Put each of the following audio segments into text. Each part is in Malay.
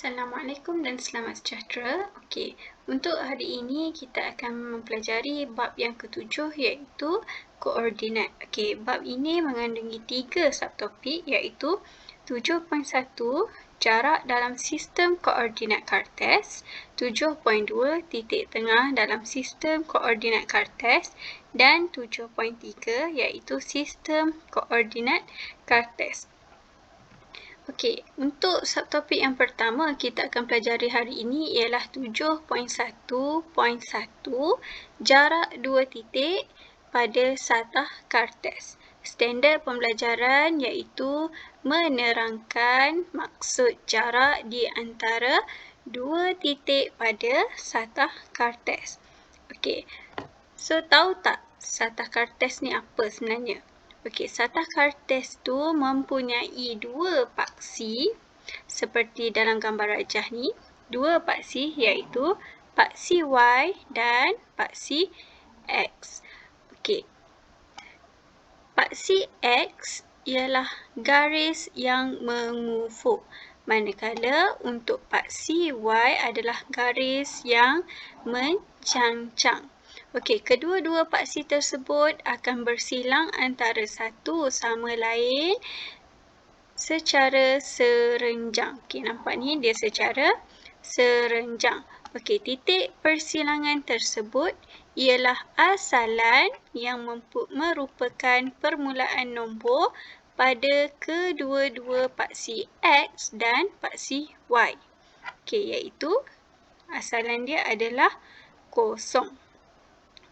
Assalamualaikum dan selamat sejahtera. Okey, untuk hari ini kita akan mempelajari bab yang ketujuh iaitu koordinat. Okey, bab ini mengandungi 3 subtopik iaitu 7.1 jarak dalam sistem koordinat Kartes, 7.2 titik tengah dalam sistem koordinat Kartes dan 7.3 iaitu sistem koordinat Kartes. Okey, untuk subtopik yang pertama kita akan pelajari hari ini ialah 7.1.1 jarak dua titik pada satah Kartes. Standard pembelajaran iaitu menerangkan maksud jarak di antara dua titik pada satah Kartes. Okey, so tahu tak satah Kartes ni apa sebenarnya? Okey, satah Kartes tu mempunyai dua paksi seperti dalam gambar rajah ni. Dua paksi iaitu paksi Y dan paksi X. Okey. Paksi X ialah garis yang mengufuk. Manakala untuk paksi Y adalah garis yang mencangcang. Okey, kedua-dua paksi tersebut akan bersilang antara satu sama lain secara serenjang. Okey, nampak ni dia secara serenjang. Okey, titik persilangan tersebut ialah asalan yang merupakan permulaan nombor pada kedua-dua paksi X dan paksi Y. Okey, iaitu asalan dia adalah kosong.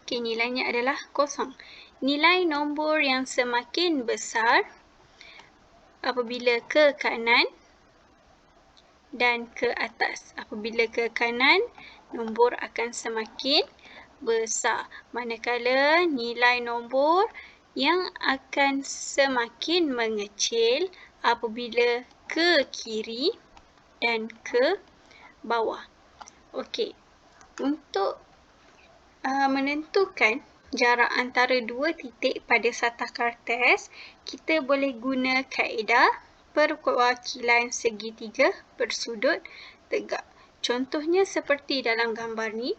Okey, nilainya adalah kosong. Nilai nombor yang semakin besar apabila ke kanan dan ke atas. Apabila ke kanan, nombor akan semakin besar. Manakala nilai nombor yang akan semakin mengecil apabila ke kiri dan ke bawah. Okey, untuk menentukan jarak antara dua titik pada satah Kartes, kita boleh guna kaedah perwakilan segitiga bersudut tegak. Contohnya seperti dalam gambar ni.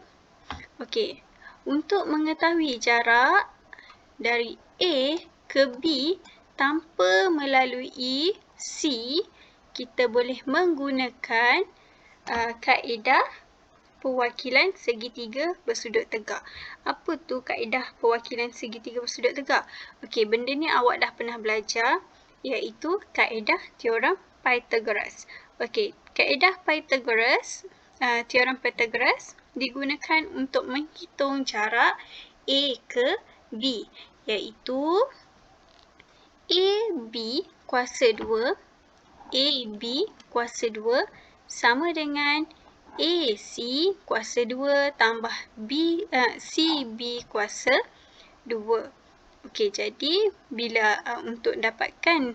Okey, untuk mengetahui jarak dari A ke B tanpa melalui C, kita boleh menggunakan kaedah perwakilan segitiga bersudut tegak. Apa tu kaedah perwakilan segitiga bersudut tegak? Okey, benda ni awak dah pernah belajar iaitu kaedah teorem Pythagoras. Okey, kaedah Pythagoras, teorem Pythagoras digunakan untuk menghitung jarak A ke B iaitu AB kuasa 2 AB kuasa 2 sama dengan AC kuasa 2 tambah CB kuasa 2. Okey, jadi bila untuk dapatkan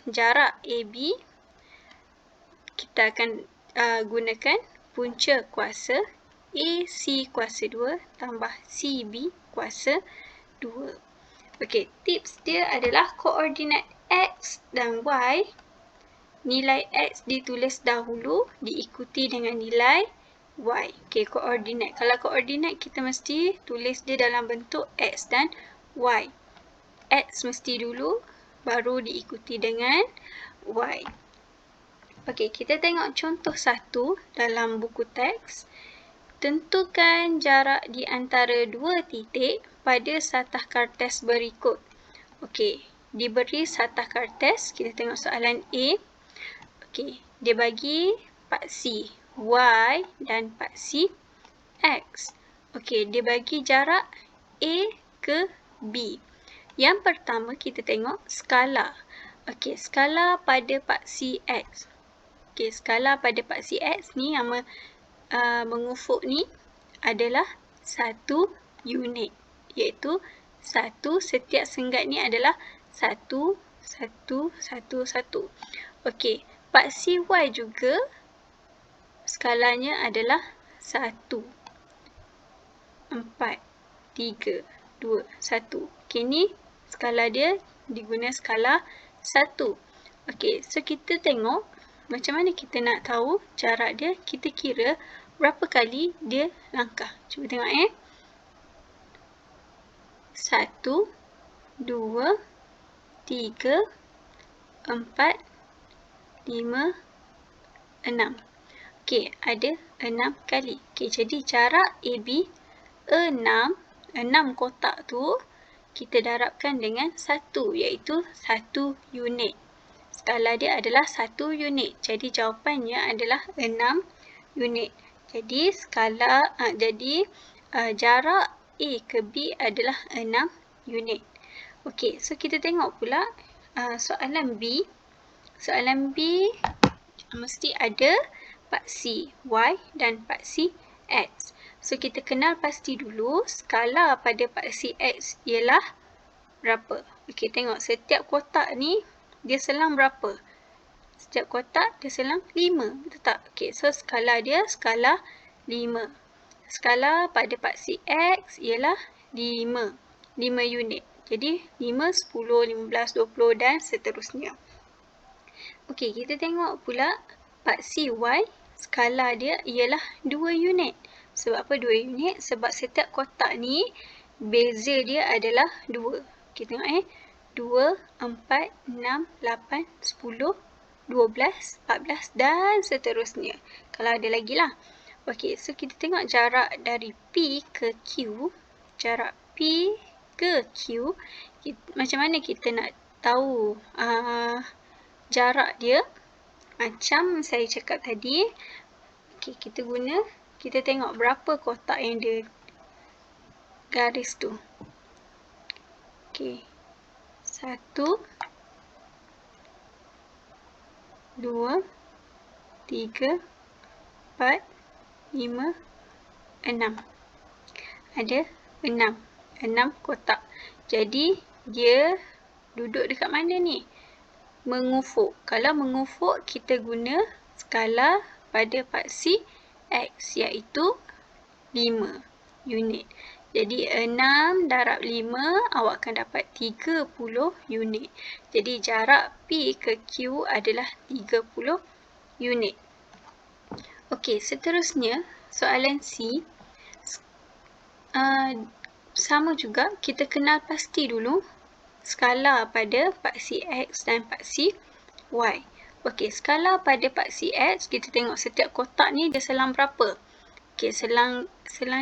jarak AB, kita akan gunakan punca kuasa AC kuasa 2 tambah CB kuasa 2. Okey, tips dia adalah koordinat X dan Y. Nilai X ditulis dahulu diikuti dengan nilai Y. Okey, koordinat. Kalau koordinat kita mesti tulis dia dalam bentuk X dan Y. X mesti dulu baru diikuti dengan Y. Okey, kita tengok contoh 1 dalam buku teks. Tentukan jarak di antara dua titik pada satah Kartes berikut. Okey, diberi satah Kartes. Kita tengok soalan A. Okey, dia bagi paksi Y dan paksi X. Okey, dia bagi jarak A ke B. Yang pertama kita tengok skala. Okey, skala pada paksi X. Okey, skala pada paksi X ni yang mengufuk ni adalah 1 unit. Iaitu 1, setiap senggat ni adalah 1, 1, 1, 1. Okey, paksi Y juga skalanya adalah 1, 4, 3, 2, 1. Okey, ni skala dia diguna skala 1. Okey, so kita tengok macam mana kita nak tahu jarak dia? Kita kira berapa kali dia langkah. Cuba tengok 1, 2, 3, 4, 5, 6. Okey, ada 6 kali. Okey, jadi jarak AB 6 kotak tu kita darabkan dengan 1, iaitu 1 unit. Skala dia adalah 1 unit. Jadi jawapannya adalah 6 unit. Jadi jarak A ke B adalah 6 unit. Okey, so kita tengok pula soalan B. Soalan B mesti ada paksi Y dan paksi X. So kita kenal pasti dulu skala pada paksi X ialah berapa. Okey, tengok setiap kotak ni dia selang berapa? Setiap kotak dia selang 5, betul tak? Okey, so skala dia skala 5. Skala pada paksi X ialah 5 unit. Jadi 5, 10, 15, 20 dan seterusnya. Okey, kita tengok pula paksi Y, skala dia ialah 2 unit. Sebab apa 2 unit? Sebab setiap kotak ni beza dia adalah 2. Kita tengok 2, 4, 6, 8, 10, 12, 14 dan seterusnya. Kalau ada lagi lah. Okey, so kita tengok jarak dari P ke Q. Jarak P ke Q. Macam mana kita nak tahu jarak dia? Macam saya cakap tadi. Okey, kita tengok berapa kotak yang dia garis tu. Okey. 1, 2, 3, 4, 5, 6. Ada 6 kotak. Jadi dia duduk dekat mana ni? Mengufuk. Kalau mengufuk kita guna skala pada paksi X iaitu 5 unit. Jadi 6 darab 5 awak akan dapat 30 unit. Jadi jarak P ke Q adalah 30 unit. Okey, seterusnya soalan C. Sama juga, kita kenal pasti dulu skala pada paksi X dan paksi Y. Okey, skala pada paksi X, kita tengok setiap kotak ni dia selang berapa? Okey, selang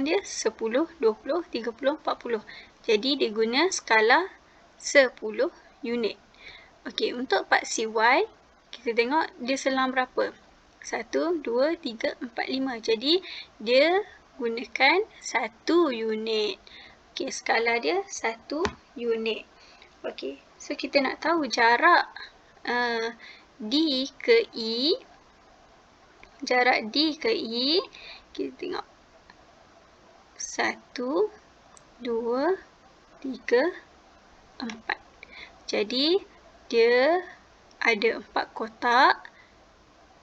dia 10, 20, 30, 40. Jadi dia guna skala 10 unit. Okey, untuk paksi Y, kita tengok dia selang berapa? 1, 2, 3, 4, 5. Jadi dia gunakan 1 unit. Okey, skala dia 1 unit. Okey, so kita nak tahu jarak D ke E. Jarak D ke E, kita tengok 1, 2, 3, 4. Jadi dia ada 4 kotak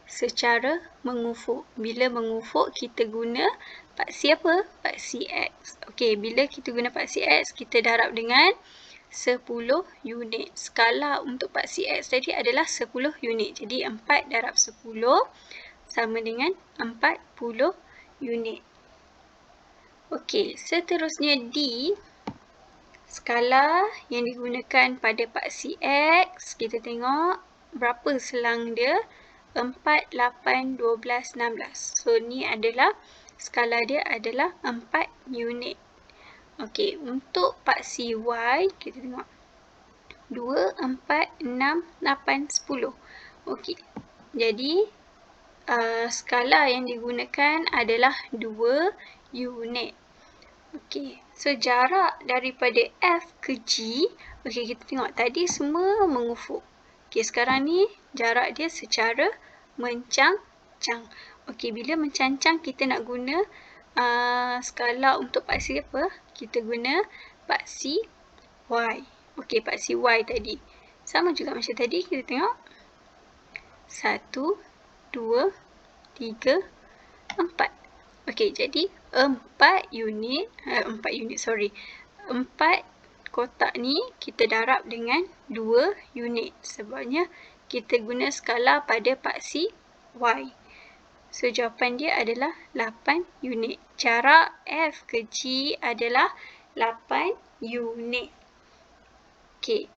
secara mengufuk. Bila mengufuk kita guna paksi apa? Paksi X. Okey, bila kita guna paksi X, kita darab dengan 10 unit. Skala untuk paksi X tadi adalah 10 unit. Jadi 4 darab 10 sama dengan 40 unit. Okey, seterusnya D. Skala yang digunakan pada paksi X, kita tengok berapa selang dia. 4, 8, 12, 16. So, ni adalah skala dia adalah 4 unit. Okey, untuk paksi Y, kita tengok 2, 4, 6, 8, 10. Okey, jadi skala yang digunakan adalah 2 unit. Okey, so jarak daripada F ke G, okey, kita tengok tadi semua mengufuk. Okey, sekarang ni jarak dia secara mencangcang. Okey, bila mencancang kita nak guna skala untuk paksi apa? Kita guna paksi Y. Okey, paksi Y tadi. Sama juga macam tadi, kita tengok 1, 2, 3, 4. Okey, jadi 4 kotak ni kita darab dengan 2 unit. Sebabnya kita guna skala pada paksi Y. So, jawapan dia adalah 8 unit. Jarak F ke G adalah 8 unit. Okey,